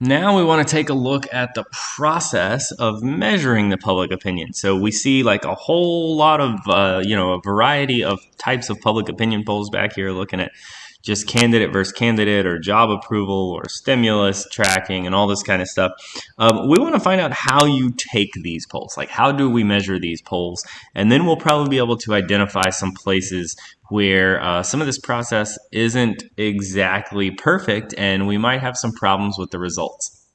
Now we want to take a look at the process of measuring the public opinion. So we see like a whole lot of, a variety of types of public opinion polls back here, looking at just candidate versus candidate, or job approval, or stimulus tracking, and all this kind of stuff. We want to find out how you take these polls. Like, how do we measure these polls? And then we'll probably be able to identify some places where some of this process isn't exactly perfect, and we might have some problems with the results.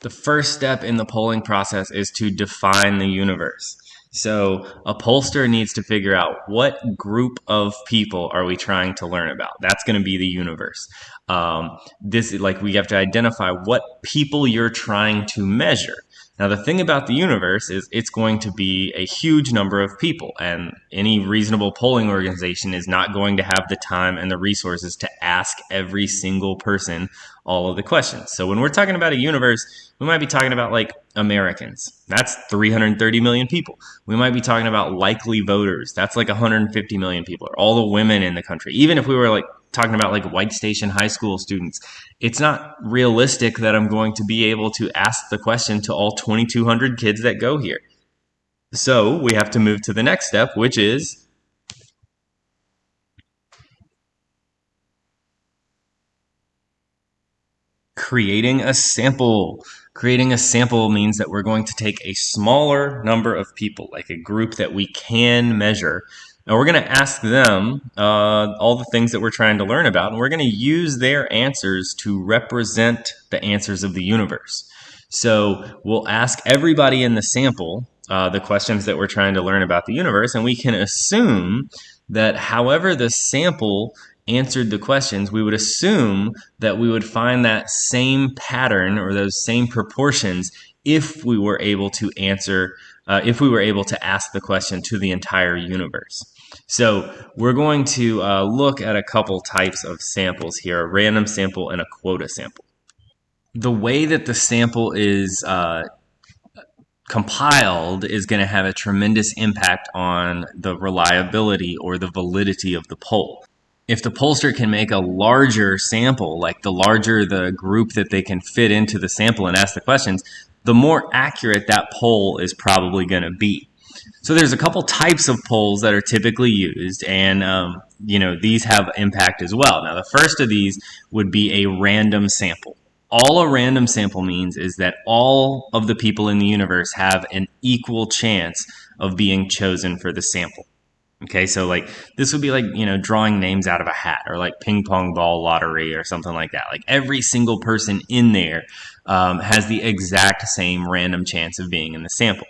The first step in the polling process is to define the universe. So a pollster needs to figure out what group of people are we trying to learn about. That's going to be the universe. We have to identify what people you're trying to measure. Now, the thing about the universe is it's going to be a huge number of people, and any reasonable polling organization is not going to have the time and the resources to ask every single person all of the questions. So when we're talking about a universe, we might be talking about like Americans. That's 330 million people. We might be talking about likely voters. That's like 150 million people, or all the women in the country. Even if we were like talking about like White Station High School students, it's not realistic that I'm going to be able to ask the question to all 2,200 kids that go here. So we have to move to the next step, which is creating a sample. Creating a sample means that we're going to take a smaller number of people, like a group that we can measure, and we're going to ask them all the things that we're trying to learn about, and we're going to use their answers to represent the answers of the universe. So we'll ask everybody in the sample the questions that we're trying to learn about the universe, and we can assume that however the sample answered the questions, we would assume that we would find that same pattern or those same proportions if we were able to ask the question to the entire universe. So we're going to look at a couple types of samples here: a random sample and a quota sample. The way that the sample is compiled is going to have a tremendous impact on the reliability or the validity of the poll. If the pollster can make a larger sample, like the larger the group that they can fit into the sample and ask the questions, the more accurate that poll is probably going to be. So there's a couple types of polls that are typically used, and these have impact as well. Now, the first of these would be a random sample. All a random sample means is that all of the people in the universe have an equal chance of being chosen for the sample. Okay, so like this would be like, drawing names out of a hat, or like ping pong ball lottery or something like that. Like every single person in there has the exact same random chance of being in the sample.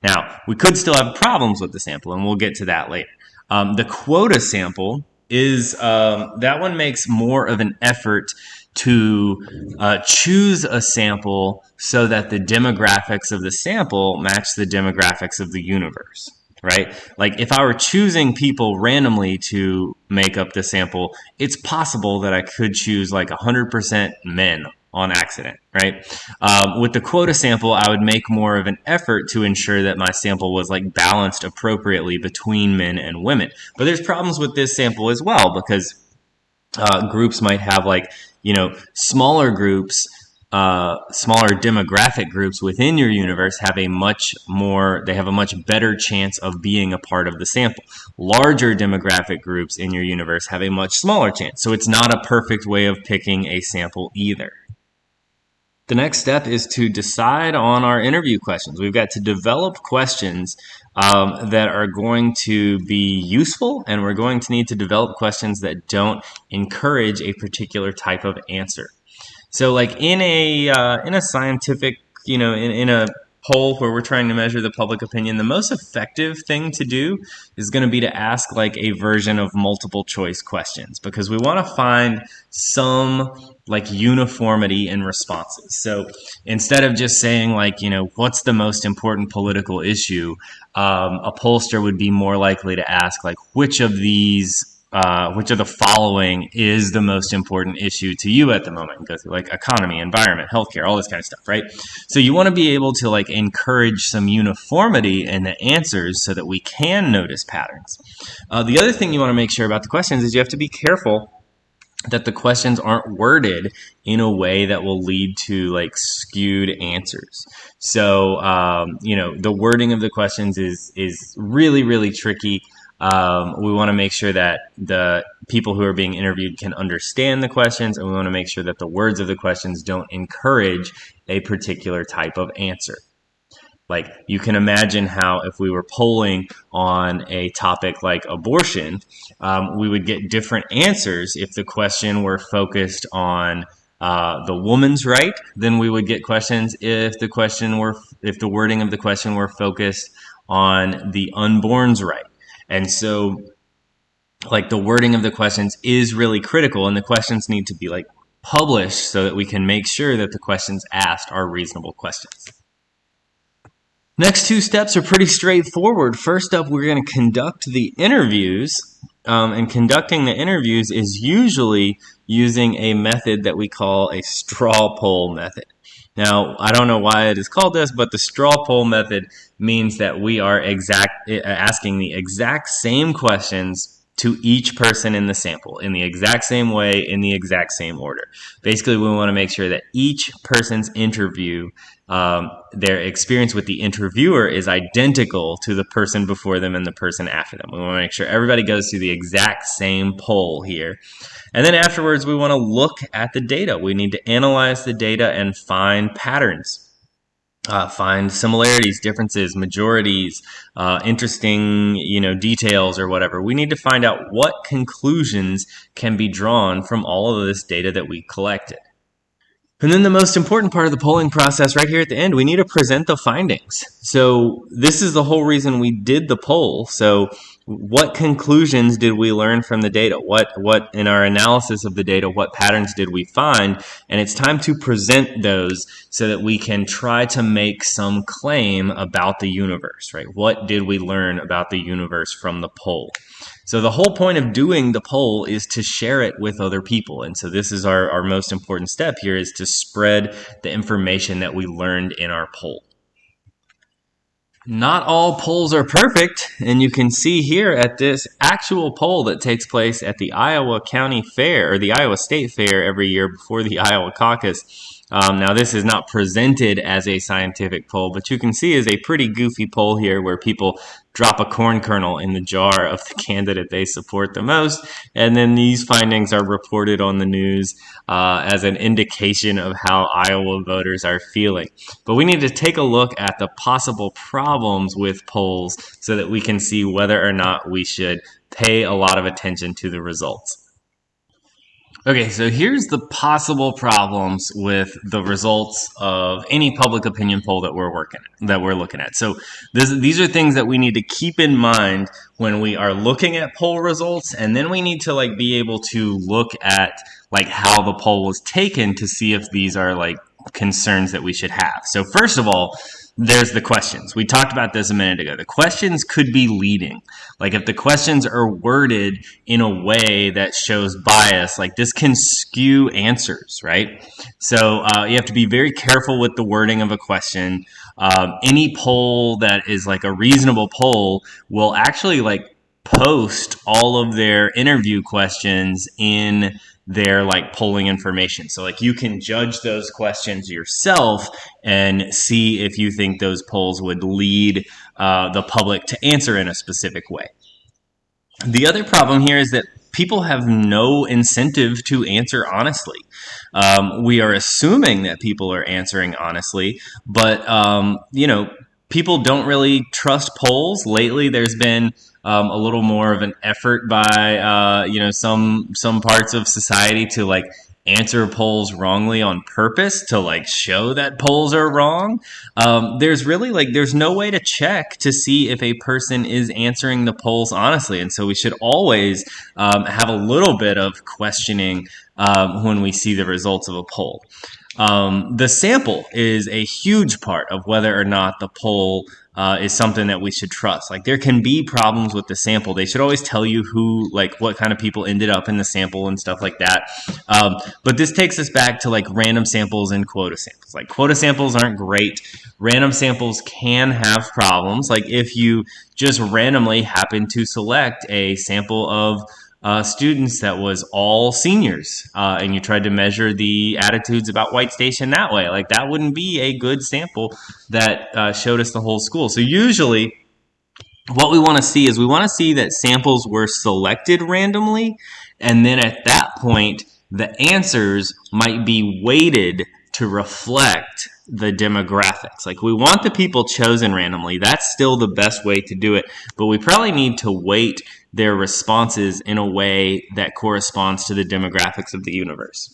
Now, we could still have problems with the sample, and we'll get to that later. The quota sample is, that one makes more of an effort to choose a sample so that the demographics of the sample match the demographics of the universe. Right? Like if I were choosing people randomly to make up the sample, it's possible that I could choose like 100% men on accident, right? With the quota sample, I would make more of an effort to ensure that my sample was like balanced appropriately between men and women. But there's problems with this sample as well, because groups might have like, smaller groups, smaller demographic groups within your universe have a much better chance of being a part of the sample. Larger demographic groups in your universe have a much smaller chance. So it's not a perfect way of picking a sample either. The next step is to decide on our interview questions. We've got to develop questions that are going to be useful, and we're going to need to develop questions that don't encourage a particular type of answer. So like in a scientific, in a poll where we're trying to measure the public opinion, the most effective thing to do is going to be to ask like a version of multiple choice questions, because we want to find some like uniformity in responses. So instead of just saying like, what's the most important political issue, a pollster would be more likely to ask like, which of the following is the most important issue to you at the moment? Go through like economy, environment, healthcare, all this kind of stuff, right? So you want to be able to like encourage some uniformity in the answers so that we can notice patterns. The other thing you want to make sure about the questions is you have to be careful that the questions aren't worded in a way that will lead to like skewed answers. So the wording of the questions is really, really tricky. We want to make sure that the people who are being interviewed can understand the questions, and we want to make sure that the words of the questions don't encourage a particular type of answer. Like, you can imagine how if we were polling on a topic like abortion, we would get different answers if the question were focused on the woman's right than we would get questions if the wording of the question were focused on the unborn's right. And so, like, the wording of the questions is really critical, and the questions need to be like published so that we can make sure that the questions asked are reasonable questions. Next two steps are pretty straightforward. First up, we're going to conduct the interviews. And conducting the interviews is usually using a method that we call a straw poll method. Now, I don't know why it is called this, but the straw poll method means that we are asking the exact same questions to each person in the sample in the exact same way, in the exact same order. Basically, we want to make sure that each person's interview, their experience with the interviewer is identical to the person before them and the person after them. We want to make sure everybody goes through the exact same poll here. And then afterwards, we want to look at the data. We need to analyze the data and find patterns. Find similarities, differences, majorities, interesting, details or whatever. We need to find out what conclusions can be drawn from all of this data that we collected. And then the most important part of the polling process right here at the end, we need to present the findings. So this is the whole reason we did the poll. So what conclusions did we learn from the data? What in our analysis of the data, what patterns did we find? And it's time to present those so that we can try to make some claim about the universe, right? What did we learn about the universe from the poll? So the whole point of doing the poll is to share it with other people. And so this is our most important step here, is to spread the information that we learned in our poll. Not all polls are perfect, and you can see here at this actual poll that takes place at the Iowa County Fair, or the Iowa State Fair every year before the Iowa caucus. Now, this is not presented as a scientific poll, but you can see is a pretty goofy poll here where people drop a corn kernel in the jar of the candidate they support the most, and then these findings are reported on the news as an indication of how Iowa voters are feeling. But we need to take a look at the possible problems with polls so that we can see whether or not we should pay a lot of attention to the results. Okay, so here's the possible problems with the results of any public opinion poll that we're looking at. So these are things that we need to keep in mind when we are looking at poll results, and then we need to be able to look at how the poll was taken to see if these are concerns that we should have. So first of all, there's the questions. We talked about this a minute ago. The questions could be leading. If the questions are worded in a way that shows bias, this can skew answers, right? So you have to be very careful with the wording of a question. Any poll that is a reasonable poll will actually post all of their interview questions in their polling information. So you can judge those questions yourself and see if you think those polls would lead the public to answer in a specific way. The other problem here is that people have no incentive to answer honestly. We are assuming that people are answering honestly, but people don't really trust polls. Lately, there's been a little more of an effort by some parts of society to answer polls wrongly on purpose to show that polls are wrong. There's really there's no way to check to see if a person is answering the polls honestly, and so we should always have a little bit of questioning when we see the results of a poll. The sample is a huge part of whether or not the poll is something that we should trust. There can be problems with the sample. They should always tell you who, what kind of people ended up in the sample and stuff like that. But this takes us back to random samples and quota samples. Quota samples aren't great. Random samples can have problems. If you just randomly happen to select a sample of students that was all seniors, and you tried to measure the attitudes about White Station that way, like that wouldn't be a good sample that showed us the whole school. So usually what we want to see is we want to see that samples were selected randomly, and then at that point the answers might be weighted to reflect the demographics. Like we want the people chosen randomly. That's still the best way to do it, but we probably need to weight their responses in a way that corresponds to the demographics of the universe.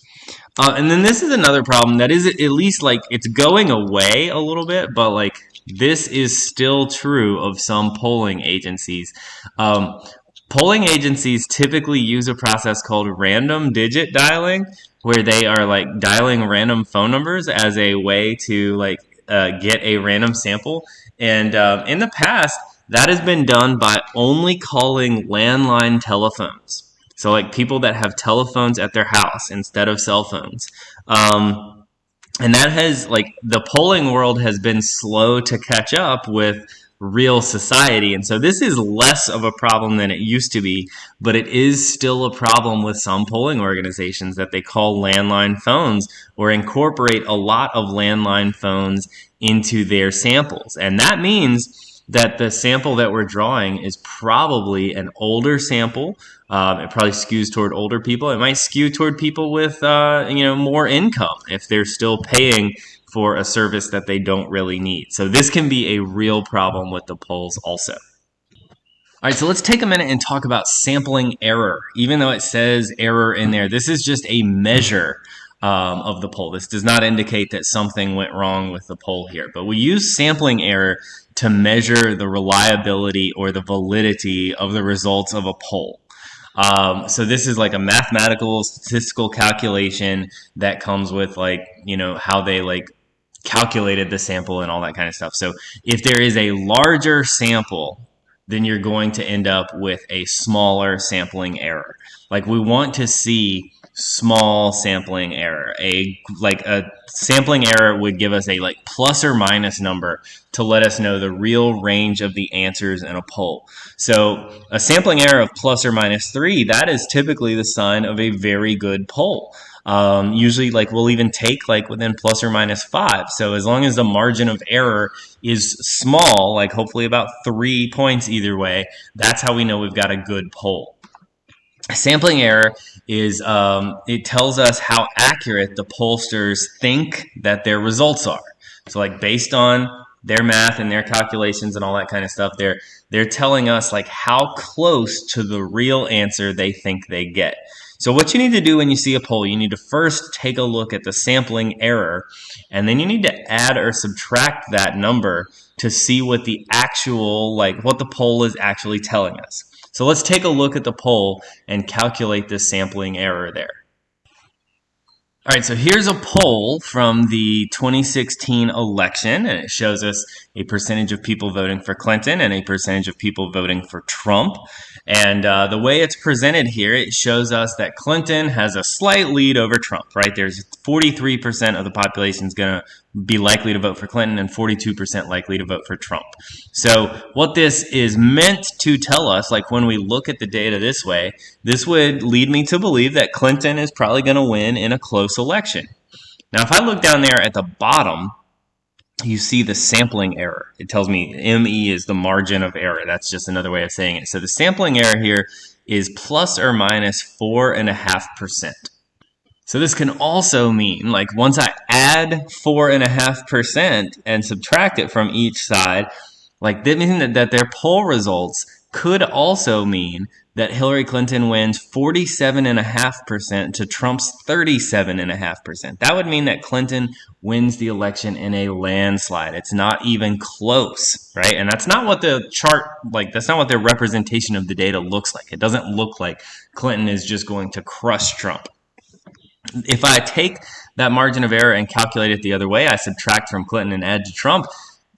And then this is another problem that is at least like it's going away a little bit, but like this is still true of some polling agencies. Polling agencies typically use a process called random digit dialing, where they are like dialing random phone numbers as a way to like get a random sample. And in the past, that has been done by only calling landline telephones. So like people that have telephones at their house instead of cell phones. And that has, like, the polling world has been slow to catch up with real society. And so this is less of a problem than it used to be, but it is still a problem with some polling organizations that they call landline phones or incorporate a lot of landline phones into their samples. And that means that the sample that we're drawing is probably an older sample. It probably skews toward older people. It might skew toward people with more income if they're still paying for a service that they don't really need. So this can be a real problem with the polls also. All right, so let's take a minute and talk about sampling error. Even though it says error in there, this is just a measure of the poll. This does not indicate that something went wrong with the poll here, but we use sampling error to measure the reliability or the validity of the results of a poll. So this is like a mathematical statistical calculation that comes with how they calculated the sample and all that kind of stuff. So if there is a larger sample, then you're going to end up with a smaller sampling error. Like we want to see small sampling error. A sampling error would give us a plus or minus number to let us know the real range of the answers in a poll. So a sampling error of plus or minus 3, that is typically the sign of a very good poll. Usually we'll even take within plus or minus 5. So as long as the margin of error is small, hopefully about 3 points either way, that's how we know we've got a good poll. Sampling error is it tells us how accurate the pollsters think that their results are. So based on their math and their calculations and all that kind of stuff, they're telling us how close to the real answer they think they get. So what you need to do when you see a poll, you need to first take a look at the sampling error, and then you need to add or subtract that number to see what the actual, what the poll is actually telling us. So let's take a look at the poll and calculate this sampling error there. All right, so here's a poll from the 2016 election, and it shows us a percentage of people voting for Clinton and a percentage of people voting for Trump. And the way it's presented here, it shows us that Clinton has a slight lead over Trump, right? There's 43% of the population is going to be likely to vote for Clinton and 42% likely to vote for Trump. So what this is meant to tell us, when we look at the data this way, this would lead me to believe that Clinton is probably going to win in a close election. Now, if I look down there at the bottom, you see the sampling error. It tells me ME is the margin of error. That's just another way of saying it. So the sampling error here is plus or minus 4.5%. So this can also mean, once I add 4.5% and subtract it from each side, that means that their poll results could also mean that Hillary Clinton wins 47.5% to Trump's 37.5%. That would mean that Clinton wins the election in a landslide. It's not even close, right? And that's not what the chart, that's not what their representation of the data looks like. It doesn't look like Clinton is just going to crush Trump. If I take that margin of error and calculate it the other way, I subtract from Clinton and add to Trump,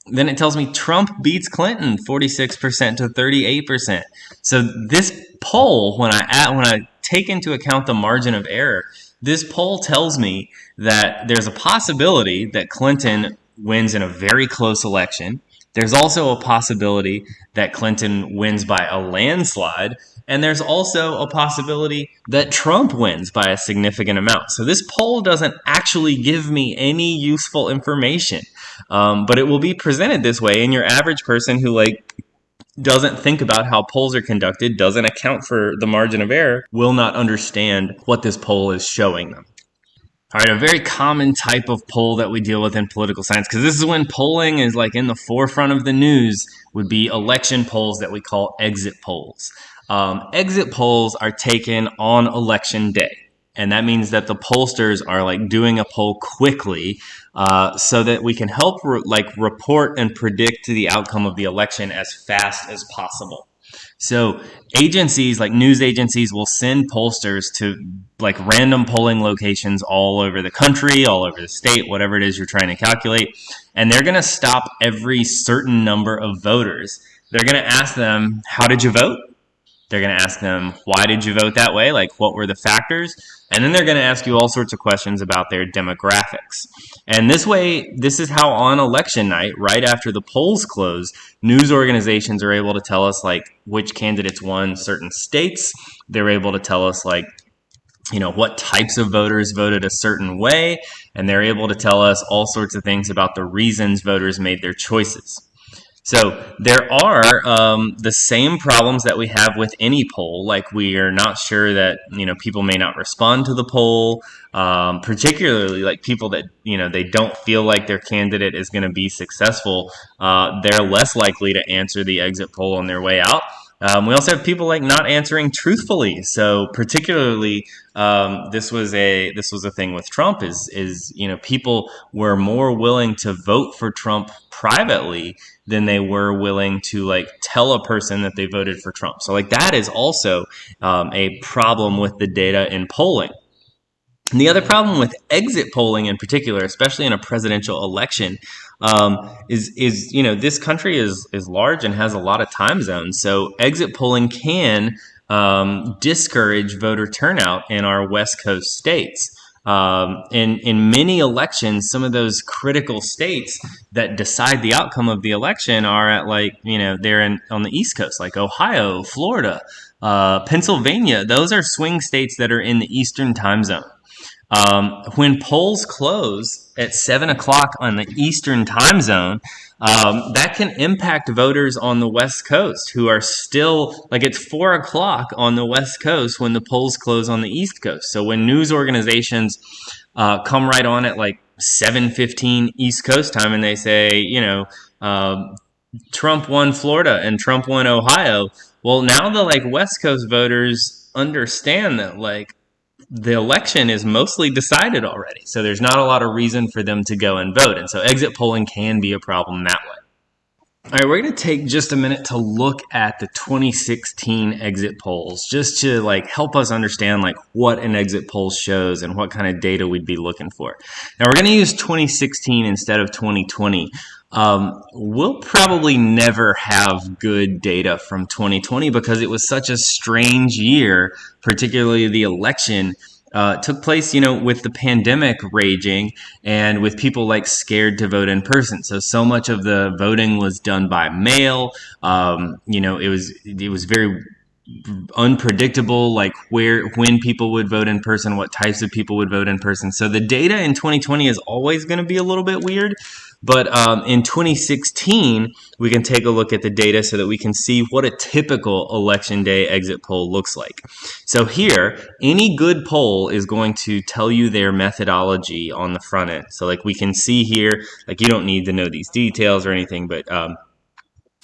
then it tells me Trump beats Clinton 46% to 38%. So this poll, when I take into account the margin of error, this poll tells me that there's a possibility that Clinton wins in a very close election, There's also a possibility that Clinton wins by a landslide, and there's also a possibility that Trump wins by a significant amount. So this poll doesn't actually give me any useful information, but it will be presented this way, and your average person who doesn't think about how polls are conducted, doesn't account for the margin of error, will not understand what this poll is showing them. All right, a very common type of poll that we deal with in political science, because this is when polling is in the forefront of the news, would be election polls that we call exit polls. Exit polls are taken on election day. And that means that the pollsters are doing a poll quickly so that we can help report and predict the outcome of the election as fast as possible. So agencies like news agencies will send pollsters to random polling locations all over the country, all over the state, whatever it is you're trying to calculate. And they're going to stop every certain number of voters. They're going to ask them, how did you vote? They're going to ask them, why did you vote that way? What were the factors? And then they're going to ask you all sorts of questions about their demographics. And this way, this is how on election night, right after the polls close, news organizations are able to tell us which candidates won certain states. They're able to tell us what types of voters voted a certain way. And they're able to tell us all sorts of things about the reasons voters made their choices. So there are the same problems that we have with any poll. We are not sure that people may not respond to the poll, particularly people that they don't feel like their candidate is going to be successful. They're less likely to answer the exit poll on their way out. We also have people not answering truthfully. So particularly, this was a thing with Trump is people were more willing to vote for Trump privately than they were willing to tell a person that they voted for Trump. So that is also a problem with the data in polling. And the other problem with exit polling in particular, especially in a presidential election, is this country is large and has a lot of time zones. So exit polling can discourage voter turnout in our West Coast states. In many elections, some of those critical states that decide the outcome of the election are at they're on the East Coast, like Ohio, Florida, Pennsylvania. Those are swing states that are in the Eastern time zone. When polls close at 7 o'clock on the Eastern time zone, that can impact voters on the West Coast who are still, it's 4 o'clock on the West Coast when the polls close on the East Coast. So when news organizations come right on at 7:15 East Coast time and they say, Trump won Florida and Trump won Ohio, well, now the West Coast voters understand that the election is mostly decided already. So there's not a lot of reason for them to go and vote. And so exit polling can be a problem that way. All right, we're going to take just a minute to look at the 2016 exit polls just to help us understand what an exit poll shows and what kind of data we'd be looking for. Now we're going to use 2016 instead of 2020. We'll probably never have good data from 2020 because it was such a strange year, particularly the election took place, with the pandemic raging and with people scared to vote in person. So much of the voting was done by mail. It was very unpredictable, when people would vote in person, what types of people would vote in person. So the data in 2020 is always going to be a little bit weird. But in 2016, we can take a look at the data so that we can see what a typical election day exit poll looks like. So here, any good poll is going to tell you their methodology on the front end. So we can see here, you don't need to know these details or anything, but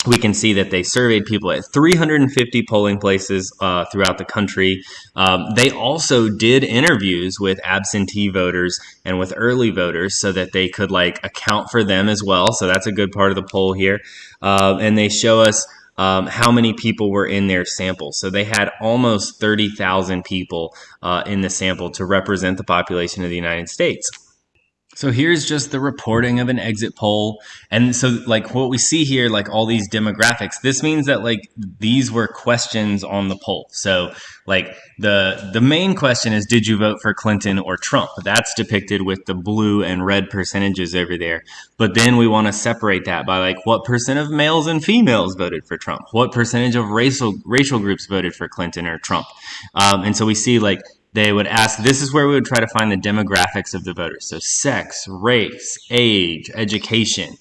we can see that they surveyed people at 350 polling places throughout the country. They also did interviews with absentee voters and with early voters so that they could account for them as well. So that's a good part of the poll here. And they show us how many people were in their sample. So they had almost 30,000 people in the sample to represent the population of the United States. So here's just the reporting of an exit poll. And so like what we see here, like all these demographics, this means that like these were questions on the poll. So like the main question is, did you vote for Clinton or Trump? That's depicted with the blue and red percentages over there. But then we want to separate that by like what percent of males and females voted for Trump? What percentage of racial groups voted for Clinton or Trump? And so we see like they would ask, this is where we would try to find the demographics of the voters. So sex, race, age, education.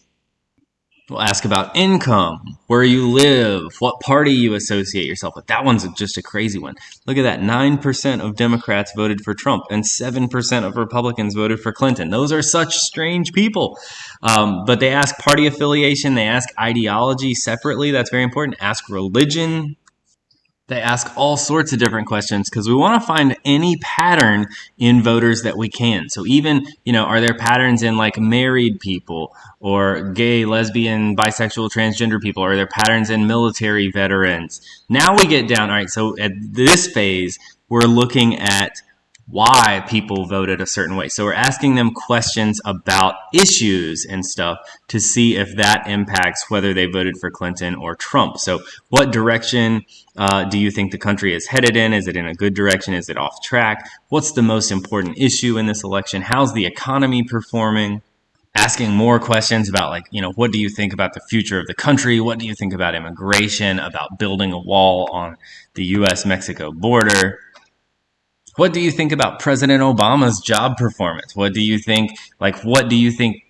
We'll ask about income, where you live, what party you associate yourself with. That one's just a crazy one. Look at that. 9% of Democrats voted for Trump and 7% of Republicans voted for Clinton. Those are such strange people. But they ask party affiliation. They ask ideology separately. That's very important. Ask religion. They ask all sorts of different questions because we want to find any pattern in voters that we can. So even, are there patterns in like married people or gay, lesbian, bisexual, transgender people? Are there patterns in military veterans? Now we get down, all right, so at this phase, we're looking at why people voted a certain way. So we're asking them questions about issues and stuff to see if that impacts whether they voted for Clinton or Trump. So what direction do you think the country is headed in? Is it in a good direction? Is it off track? What's the most important issue in this election? How's the economy performing? Asking more questions about like, what do you think about the future of the country? What do you think about immigration, about building a wall on the US-Mexico border? What do you think about President Obama's job performance? What do you think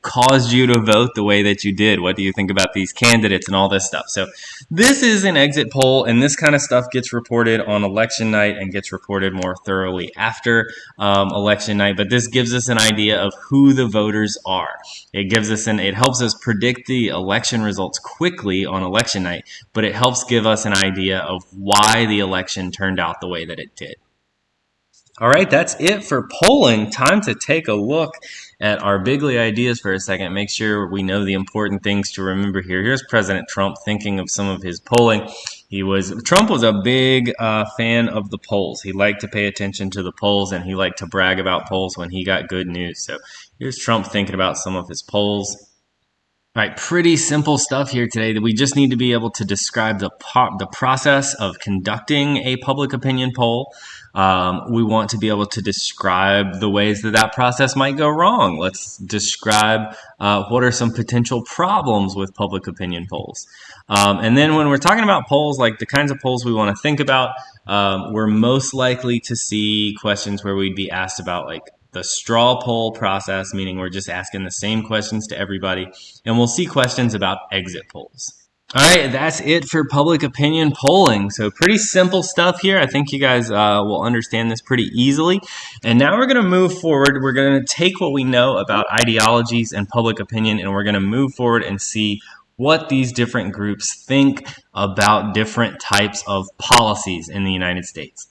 caused you to vote the way that you did? What do you think about these candidates and all this stuff? So this is an exit poll, and this kind of stuff gets reported on election night and gets reported more thoroughly after election night. But this gives us an idea of who the voters are. It helps us predict the election results quickly on election night, but it helps give us an idea of why the election turned out the way that it did. All right, that's it for polling. Time to take a look at our bigly ideas for a second. Make sure we know the important things to remember here. Here's President Trump thinking of some of his polling. Trump was a big fan of the polls. He liked to pay attention to the polls, and he liked to brag about polls when he got good news. So here's Trump thinking about some of his polls. All right, pretty simple stuff here today. That we just need to be able to describe the process of conducting a public opinion poll. We want to be able to describe the ways that process might go wrong. Let's describe what are some potential problems with public opinion polls. And then when we're talking about polls, like the kinds of polls we want to think about, we're most likely to see questions where we'd be asked about like the straw poll process, meaning we're just asking the same questions to everybody. And we'll see questions about exit polls. All right, that's it for public opinion polling. So pretty simple stuff here. I think you guys will understand this pretty easily. And now we're going to move forward. We're going to take what we know about ideologies and public opinion, and we're going to move forward and see what these different groups think about different types of policies in the United States.